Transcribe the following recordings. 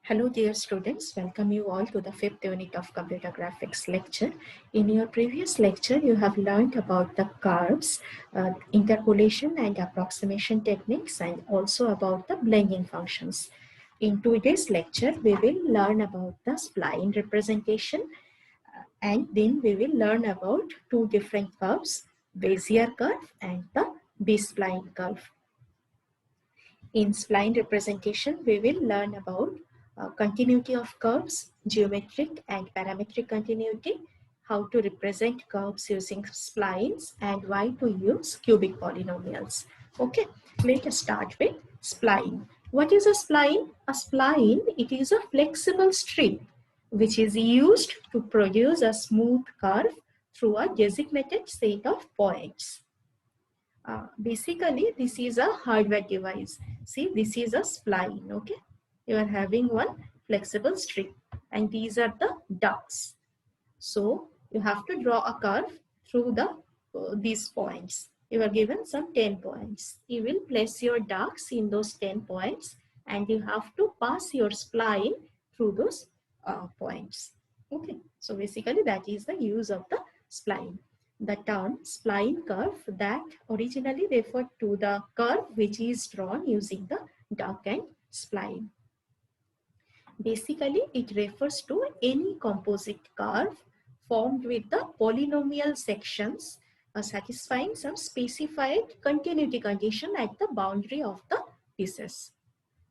Hello dear students, welcome you all to the 5th unit of computer graphics lecture. In your previous lecture, you have learned about the curves, interpolation and approximation techniques, and also about the blending functions. In today's lecture, we will learn about the spline representation, and then we will learn about two different curves, Bezier curve and the B-spline curve. In spline representation, we will learn about continuity of curves, geometric and parametric continuity, how to represent curves using splines, and why to use cubic polynomials. Okay, let us start with spline. What is a spline? A spline, it is a flexible strip which is used to produce a smooth curve through a designated set of points. Basically, this is a hardware device. See, this is a spline. Okay, you are having one flexible strip, and these are the ducts. So you have to draw a curve through the these points. You are given some 10 points. You will place your ducts in those 10 points, and you have to pass your spline through those points. Okay, so basically that is the use of the spline. The term spline curve that originally referred to the curve which is drawn using the duct and spline. Basically, it refers to any composite curve formed with the polynomial sections satisfying some specified continuity condition at the boundary of the pieces.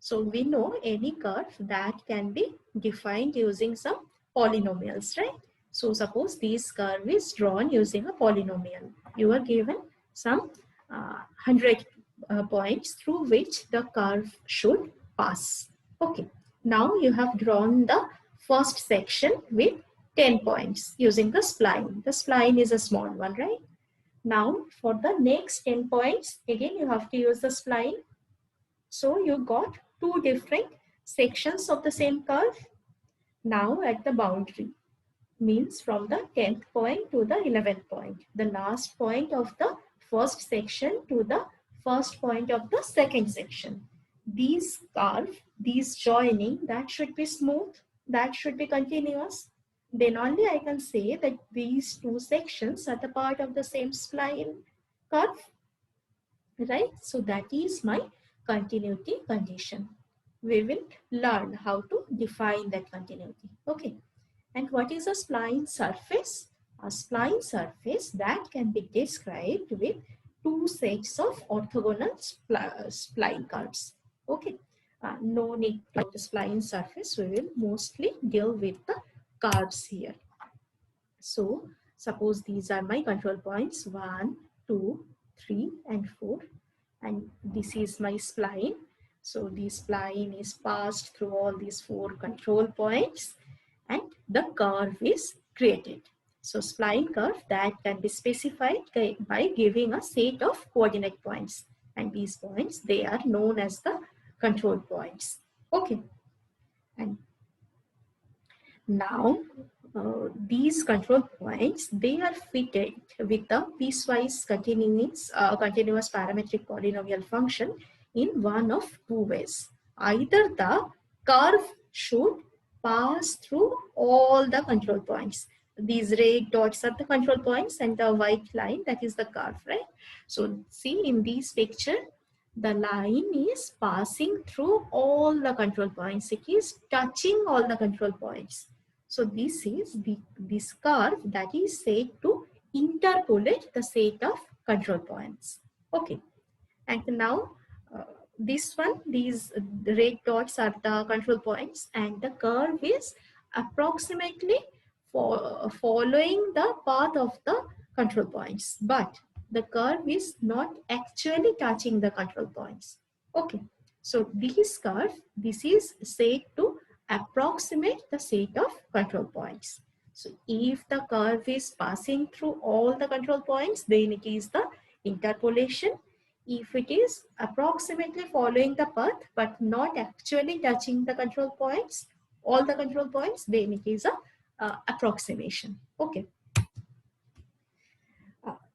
So we know any curve that can be defined using some polynomials, right? So suppose this curve is drawn using a polynomial. You are given some 100 points through which the curve should pass. Okay. Now you have drawn the first section with 10 points using the spline. The spline is a small one, right? Now for the next 10 points, again you have to use the spline. So you got two different sections of the same curve. Now at the boundary, means from the 10th point to the 11th point, the last point of the first section to the first point of the second section. These curve, these joining, that should be smooth, that should be continuous. Then only I can say that these two sections are the part of the same spline curve, right? So that is my continuity condition. We will learn how to define that continuity. Okay. And what is a spline surface? A spline surface that can be described with two sets of orthogonal spline curves. Okay. No need to the spline surface. We will mostly deal with the curves here. So suppose these are my control points 1, 2, 3, and 4. And this is my spline. So the spline is passed through all these 4 control points, and the curve is created. So spline curve that can be specified by giving a set of coordinate points, and these points, they are known as the control points. Okay. And now these control points, they are fitted with the piecewise continuous parametric polynomial function in one of two ways. Either the curve should pass through all the control points. These red dots are the control points, and the white line, that is the curve, right? So see in this picture, the line is passing through all the control points. It is touching all the control points. So this is this curve that is said to interpolate the set of control points. Okay. And now this one, these red dots are the control points, and the curve is approximately following the path of the control points, but the curve is not actually touching the control points. Okay, so this curve, this is said to approximate the set of control points. So if the curve is passing through all the control points, then it is the interpolation. If it is approximately following the path but not actually touching the control points, all the control points, then it is a approximation. Okay.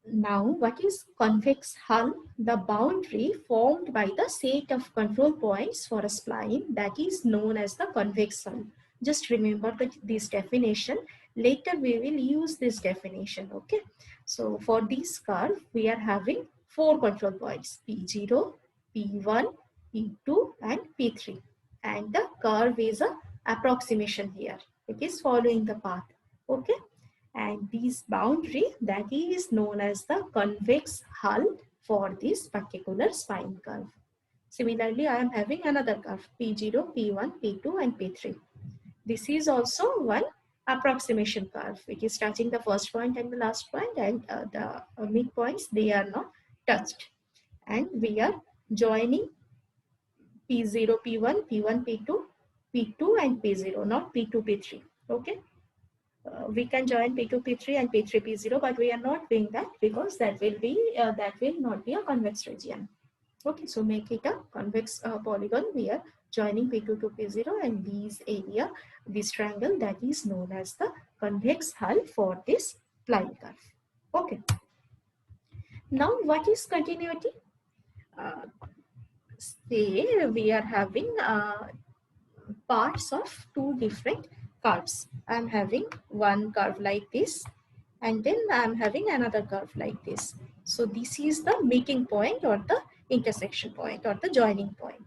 Now, what is convex hull? The boundary formed by the set of control points for a spline that is known as the convex hull. Just remember this definition. Later we will use this definition. Okay. So for this curve, we are having 4 control points: P0, P1, P2 and P3. And the curve is a approximation here. It is following the path. Okay. And this boundary that is known as the convex hull for this particular spine curve. Similarly, I am having another curve P0, P1, P2 and P3. This is also one approximation curve. It is touching the first point and the last point, and the midpoints, they are not touched. And we are joining P0, P1, P1, P2, P2 and P0, not P2, P3. Okay. We can join P2, P3 and P3, P0, but we are not doing that because that will not be a convex region. Okay, so make it a convex polygon. We are joining P2 to P0 and this triangle that is known as the convex hull for this spline curve. Okay. Now, what is continuity? Say we are having parts of 2 different curves. I'm having one curve like this, and then I'm having another curve like this. So this is the meeting point or the intersection point or the joining point.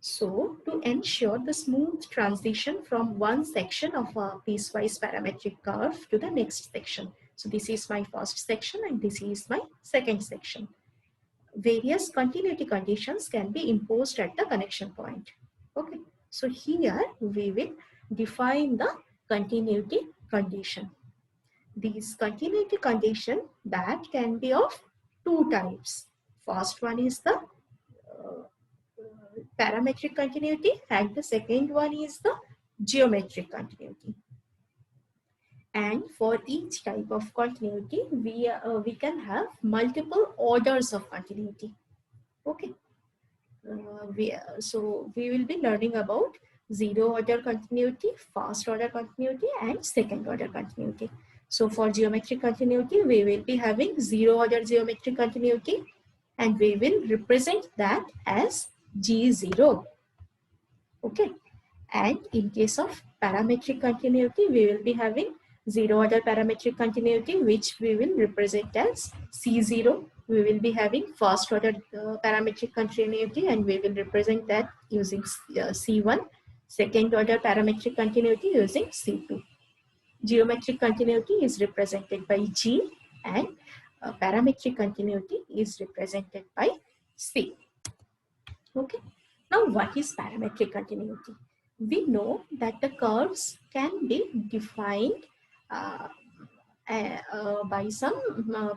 So to ensure the smooth transition from one section of a piecewise parametric curve to the next section. So this is my first section and this is my second section. Various continuity conditions can be imposed at the connection point. Okay. So here we will define the continuity condition. These continuity condition that can be of 2 types. First one is the parametric continuity and the second one is the geometric continuity. And for each type of continuity, we can have multiple orders of continuity. Okay. So we will be learning about 0 order continuity, first order continuity and second order continuity. So for geometric continuity, we will be having 0 order geometric continuity and we will represent that as G0. Okay. And in case of parametric continuity, we will be having 0 order parametric continuity, which we will represent as C0. We will be having first order parametric continuity and we will represent that using C1. Second order parametric continuity using C2. Geometric continuity is represented by G and parametric continuity is represented by C. Okay. Now, what is parametric continuity? We know that the curves can be defined by some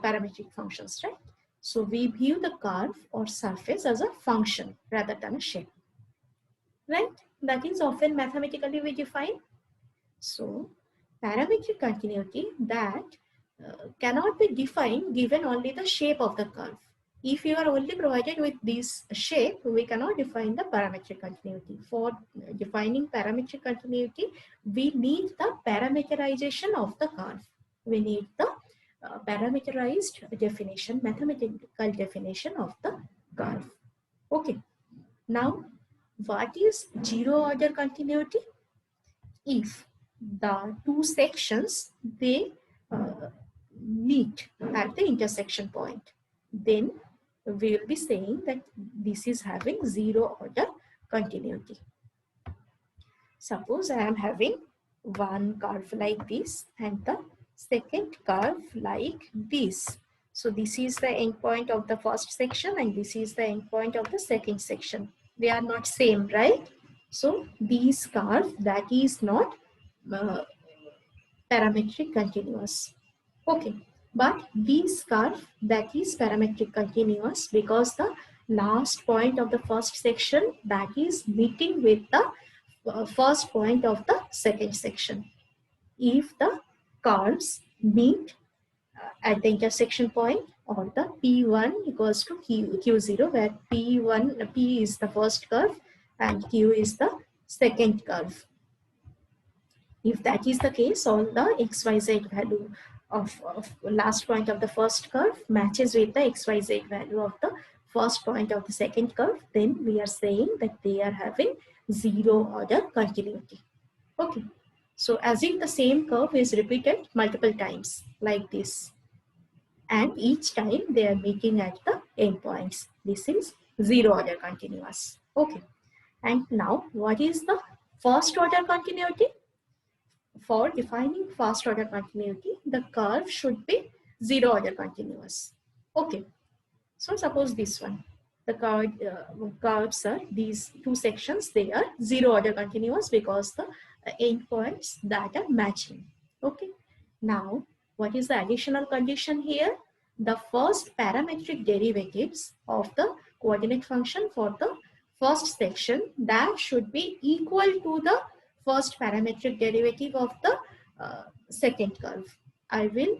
parametric functions, right? So we view the curve or surface as a function rather than a shape, right? That is often mathematically we define. So parametric continuity that cannot be defined given only the shape of the curve. If you are only provided with this shape, we cannot define the parametric continuity. For defining parametric continuity, we need the parameterization of the curve. We need the parameterized definition, mathematical definition of the curve. Okay. Now, what is 0 order continuity? If the 2 sections, they meet at the intersection point, then we will be saying that this is having 0 order continuity. Suppose I am having one curve like this and the second curve like this. So this is the endpoint of the first section and this is the endpoint of the second section. They are not same, right? So these curve that is not parametric continuous. Okay. But this curve that is parametric continuous because the last point of the first section that is meeting with the first point of the second section. If the curves meet at the intersection point or the P1 equals to Q0 where P is the first curve and Q is the second curve. If that is the case, all the XYZ value of last point of the first curve matches with the xyz value of the first point of the second curve, then we are saying that they are having zero order continuity. Okay, so as if the same curve is repeated multiple times like this, and each time they are meeting at the endpoints. This is zero order continuous. Okay, and now what is the first order continuity? For defining first order continuity, the curve should be zero order continuous. Okay, so suppose this one, the curves are these two sections, they are zero order continuous because the endpoints that are matching. Okay, now what is the additional condition here? The first parametric derivatives of the coordinate function for the first section, that should be equal to the first parametric derivative of the second curve. I will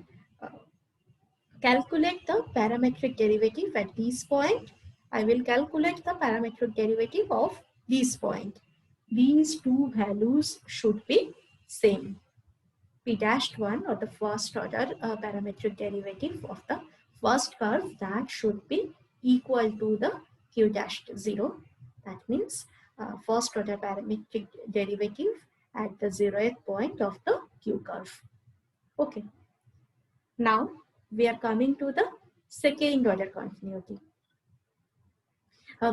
calculate the parametric derivative at this point. I will calculate the parametric derivative of this point. These two values should be same. P dashed 1, or the first order parametric derivative of the first curve, that should be equal to the Q dashed 0. That means first order parametric derivative at the 0th point of the Q curve. Okay. Now we are coming to the second order continuity.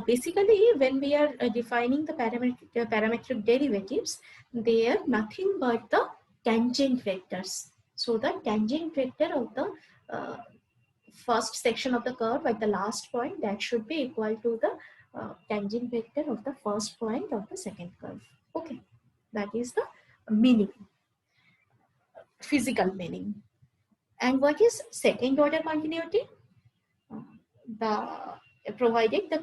Basically, when we are defining the parametric derivatives, they are nothing but the tangent vectors. So the tangent vector of the first section of the curve at the last point, that should be equal to the tangent vector of the first point of the second curve. Okay, that is the meaning, physical meaning. And what is second order continuity? The provided the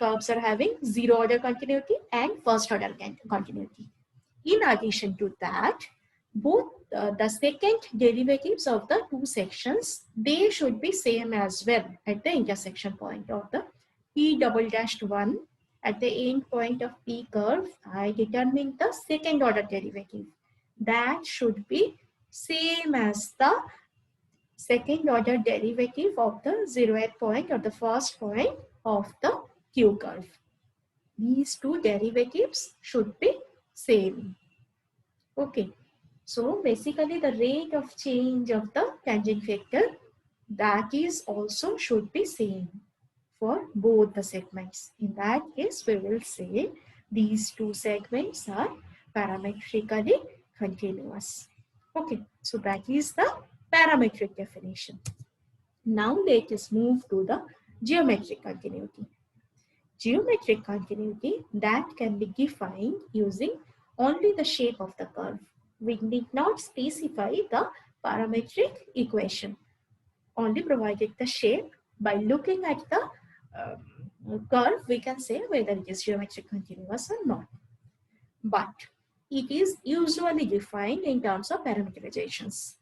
curves are having zero order continuity and first order continuity. In addition to that, both the second derivatives of the two sections, they should be same as well at the intersection point of the P double dashed 1. At the end point of P curve, I determine the second order derivative. That should be same as the second order derivative of the 0th point or the first point of the Q curve. These two derivatives should be same. Okay, so basically the rate of change of the tangent vector, that is also should be same for both the segments. In that case, we will say these two segments are parametrically continuous. Okay, so that is the parametric definition. Now let us move to the geometric continuity. Geometric continuity, that can be defined using only the shape of the curve. We need not specify the parametric equation. Only provided the shape, by looking at the curve, we can say whether it is geometric continuous or not. But it is usually defined in terms of parameterizations.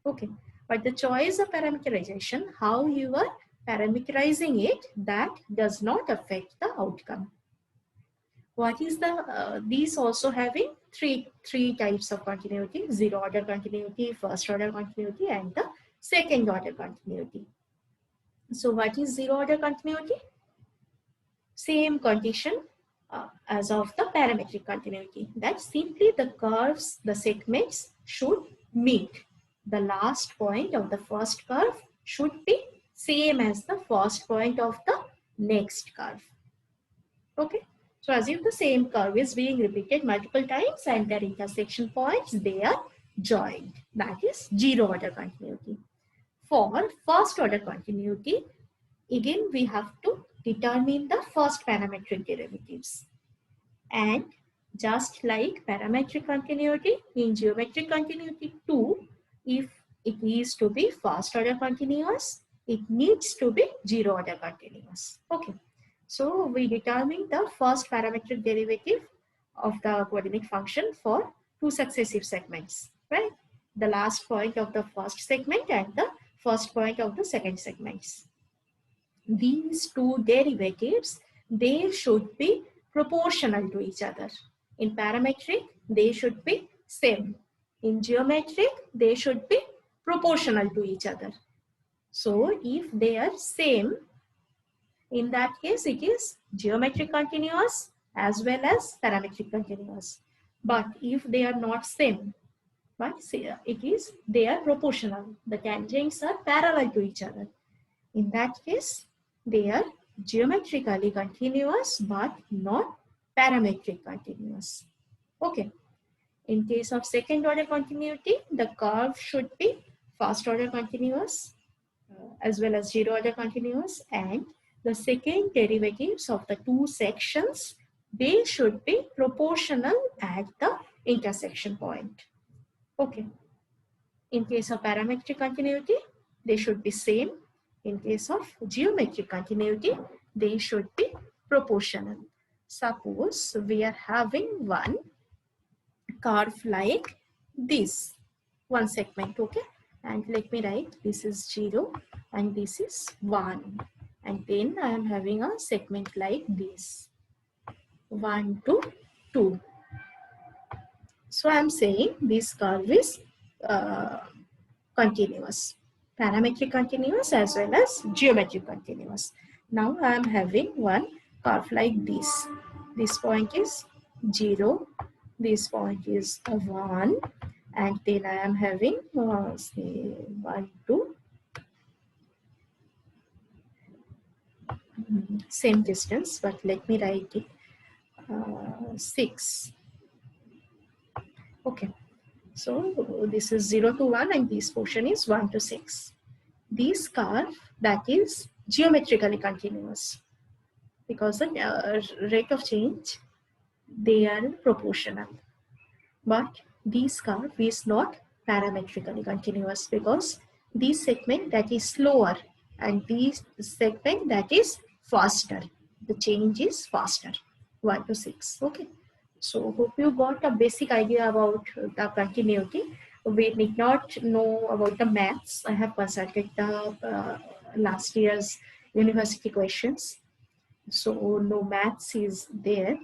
Okay, but the choice of parameterization, how you are parameterizing it, that does not affect the outcome. What is the, these also having three types of continuity: zero order continuity, first order continuity, and the second order continuity. So what is zero order continuity? Same condition as of the parametric continuity, that simply the curves, the segments should meet. The last point of the first curve should be same as the first point of the next curve. Okay, so as if the same curve is being repeated multiple times and their intersection points, they are joined. That is zero order continuity. For first order continuity, again we have to determine the first parametric derivatives. And just like parametric continuity, in geometric continuity too, if it is to be first order continuous, it needs to be zero order continuous. Okay, so we determine the first parametric derivative of the coordinate function for two successive segments, right? The last point of the first segment and the first point of the second segments. These two derivatives, they should be proportional to each other. In parametric, they should be same. In geometric, they should be proportional to each other. So if they are same, in that case it is geometric continuous as well as parametric continuous. But if they are not same, but they are proportional, the tangents are parallel to each other, in that case they are geometrically continuous but not parametric continuous. Okay. In case of second order continuity, the curve should be first order continuous as well as zero order continuous, and the second derivatives of the two sections, they should be proportional at the intersection point. Okay. In case of parametric continuity, they should be same. In case of geometric continuity, they should be proportional. Suppose we are having one curve like this, one segment, okay, and let me write, this is 0 and this is 1, and then I am having a segment like this, 1 to 2. So I am saying this curve is continuous, parametric continuous as well as geometric continuous. Now I am having one curve like this. This point is 0, this point is 1, and then I am having say 1, 2, same distance, but let me write it 6. Okay. So this is 0 to 1 and this portion is 1 to 6. This curve, that is geometrically continuous because the rate of change, they are proportional. But this curve is not parametrically continuous because this segment that is slower and this segment that is faster. The change is faster, 1 to 6. Okay. So hope you got a basic idea about the continuity. We need not know about the maths. I have consulted the last year's university questions. So no maths is there.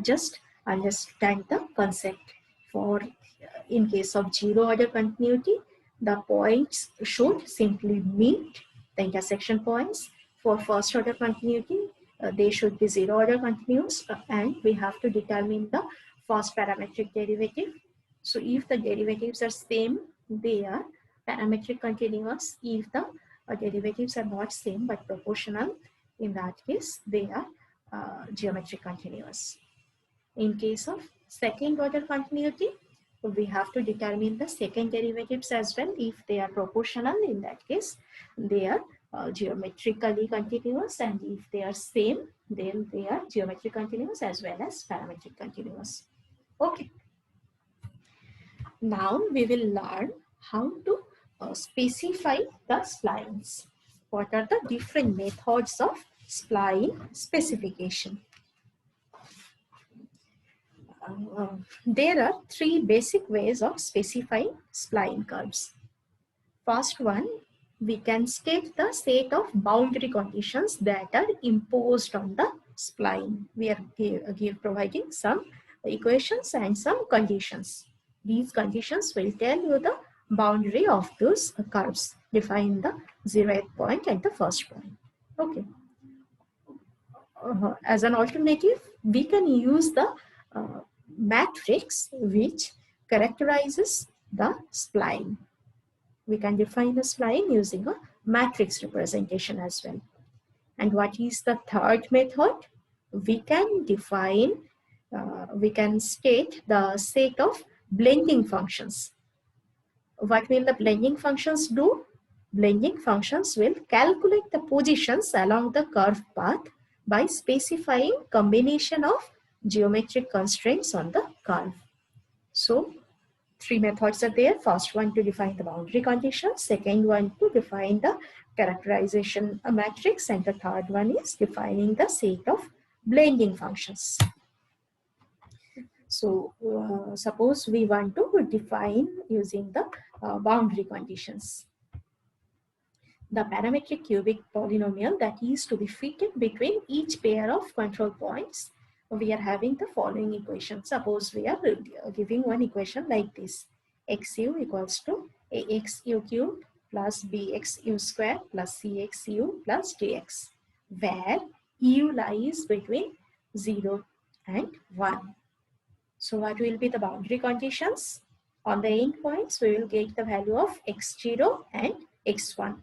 Just understand the concept. For in case of zero order continuity, the points should simply meet the intersection points. For first order continuity, they should be zero order continuous, and we have to determine the first parametric derivative. So if the derivatives are same, they are parametric continuous. If the derivatives are not same but proportional, in that case they are geometric continuous. In case of second order continuity, we have to determine the second derivatives as well. If they are proportional, in that case they are geometrically continuous, and if they are same, then they are geometric continuous as well as parametric continuous. Okay. Now we will learn how to specify the splines. What are the different methods of spline specification? There are three basic ways of specifying spline curves. First one, we can state the set of boundary conditions that are imposed on the spline. We are providing some equations and some conditions. These conditions will tell you the boundary of those curves. Define the 0th point at the first point. Okay. As an alternative, we can use the matrix which characterizes the spline. We can define the spline using a matrix representation as well. And what is the third method? We can define, we can state the set of blending functions. What will the blending functions do? Blending functions will calculate the positions along the curve path by specifying combination of geometric constraints on the curve. So three methods are there. First one to define the boundary conditions, second one to define the characterization matrix, and the third one is defining the set of blending functions. So suppose we want to define using the boundary conditions. The parametric cubic polynomial that is to be fitted between each pair of control points we are having the following equation. Suppose we are giving one equation like this: xu equals to axu cubed plus bxu square plus cxu plus dx, where u lies between 0 and 1. So what will be the boundary conditions? On the endpoints, we will get the value of x0 and x1,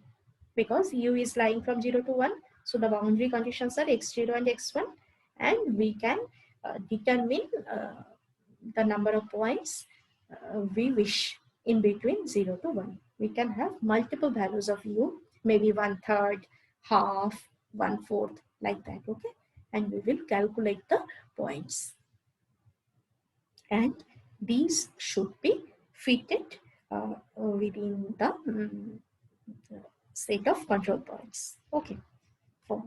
because u is lying from 0 to 1. So the boundary conditions are x0 and x1, and we can determine the number of points we wish in between 0 to 1. We can have multiple values of u, maybe 1/3, half, 1/4, like that, okay? And we will calculate the points. And these should be fitted within the set of control points. Okay. For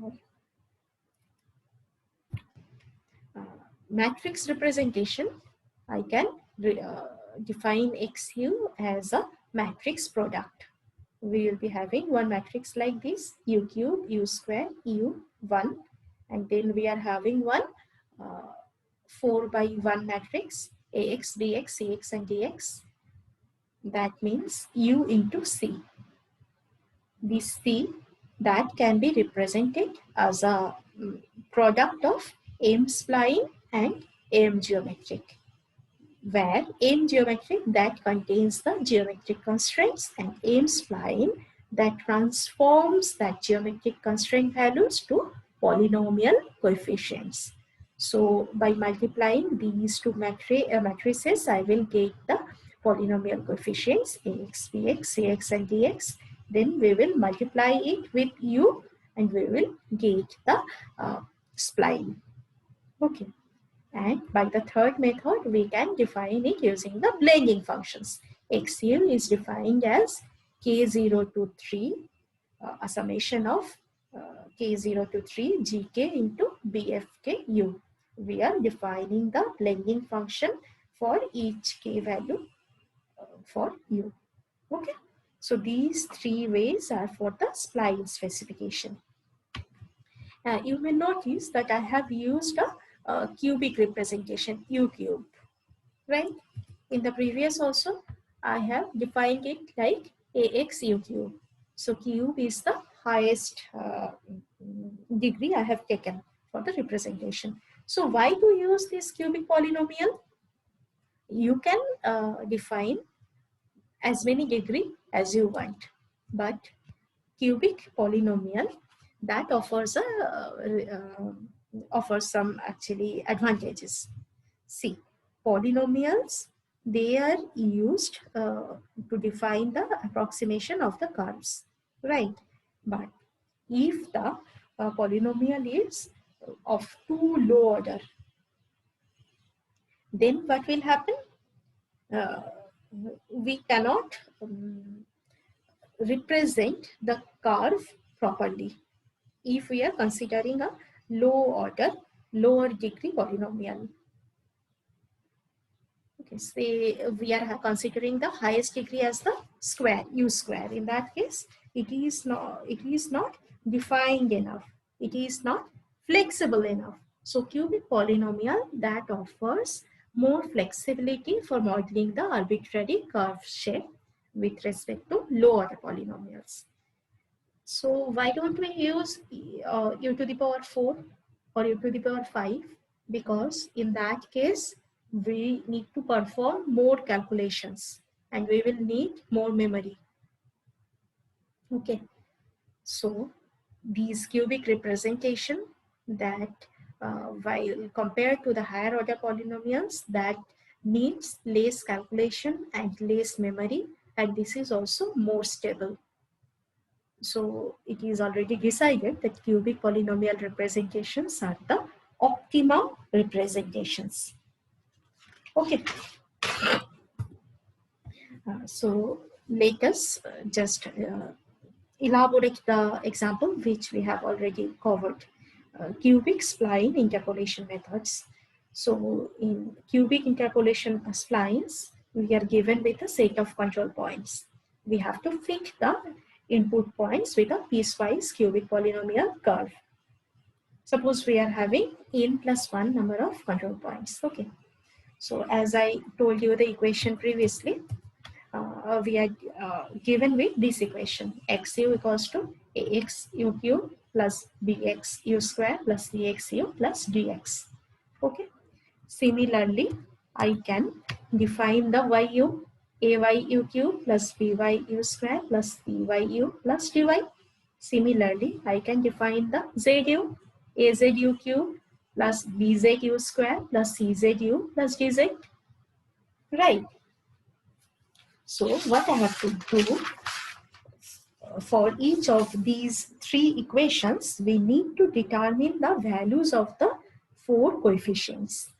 matrix representation, I can define xu as a matrix product. We will be having one matrix like this: u cube, u square, u1, and then we are having one 4x1 matrix: ax, bx, cx, and dx. That means u into c. This c that can be represented as a product of M spline and M geometric, where M geometric that contains the geometric constraints, and M spline that transforms that geometric constraint values to polynomial coefficients. So by multiplying these two matrices, I will get the polynomial coefficients ax, bx, cx, and dx. Then we will multiply it with u, and we will get the spline. Okay. And by the third method, we can define it using the blending functions. Xu is defined as k0 to 3, a summation of k0 to 3 gk into bfku. We are defining the blending function for each k value for u. Okay. So these three ways are for the spline specification. You will notice that I have used a cubic representation, u cube, right? In the previous also, I have defined it like ax u cube. So cube is the highest degree I have taken for the representation. So why to use this cubic polynomial? You can define as many degree as you want, but cubic polynomial that offers some actually advantages. See, polynomials, they are used to define the approximation of the curves, right? But if the polynomial is of too low order, then what will happen? We cannot represent the curve properly if we are considering a lower degree polynomial. Okay, say we are considering the highest degree as the square, u square. In that case, it is not defined enough. It is not flexible enough. So cubic polynomial that offers more flexibility for modeling the arbitrary curve shape with respect to lower polynomials. So why don't we use u to the power 4 or u to the power 5? Because in that case, we need to perform more calculations and we will need more memory. Okay. So these cubic representation that while compared to the higher order polynomials, that needs less calculation and less memory, and this is also more stable. So it is already decided that cubic polynomial representations are the optimum representations. Okay. So let us just elaborate the example which we have already covered. Cubic spline interpolation methods. So in cubic interpolation splines, we are given with a set of control points. We have to fit the input points with a piecewise cubic polynomial curve. Suppose we are having n plus 1 number of control points. Okay. So as I told you the equation previously, we are given with this equation: xu equals to ax u cube plus bx u square plus cxu plus dx. Okay. Similarly, I can define the yu, ayu cube plus byu square plus cyu plus dy. Similarly, I can define the zu, azu cube plus bzu square plus czu plus dz. Right. So what I have to do, for each of these three equations, we need to determine the values of the four coefficients.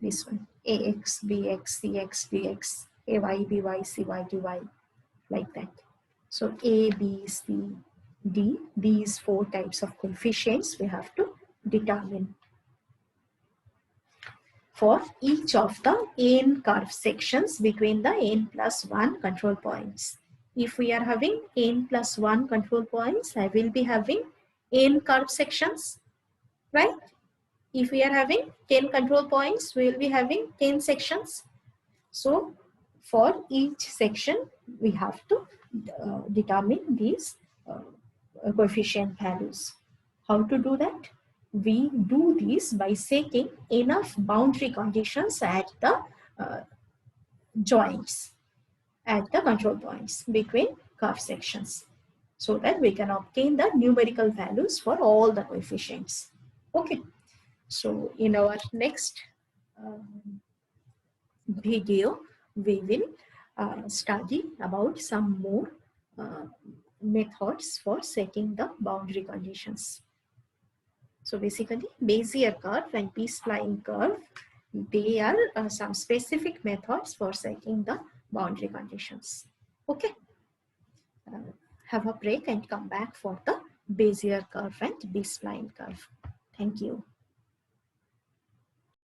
This one, ax, bx, cx, dx, ay, by, cy, dy, like that. So a, b, c, d, these four types of coefficients we have to determine for each of the n curve sections between the n plus 1 control points. If we are having n plus 1 control points, I will be having n curve sections, right? If we are having 10 control points, we will be having 10 sections. So for each section, we have to determine these coefficient values. How to do that? We do this by setting enough boundary conditions at the joints, at the control points between curve sections, so that we can obtain the numerical values for all the coefficients. Okay. So in our next video, we will study about some more methods for setting the boundary conditions. So basically, Bezier curve and B-spline curve, they are some specific methods for setting the boundary conditions. Okay. Have a break and come back for the Bezier curve and B-spline curve. Thank you.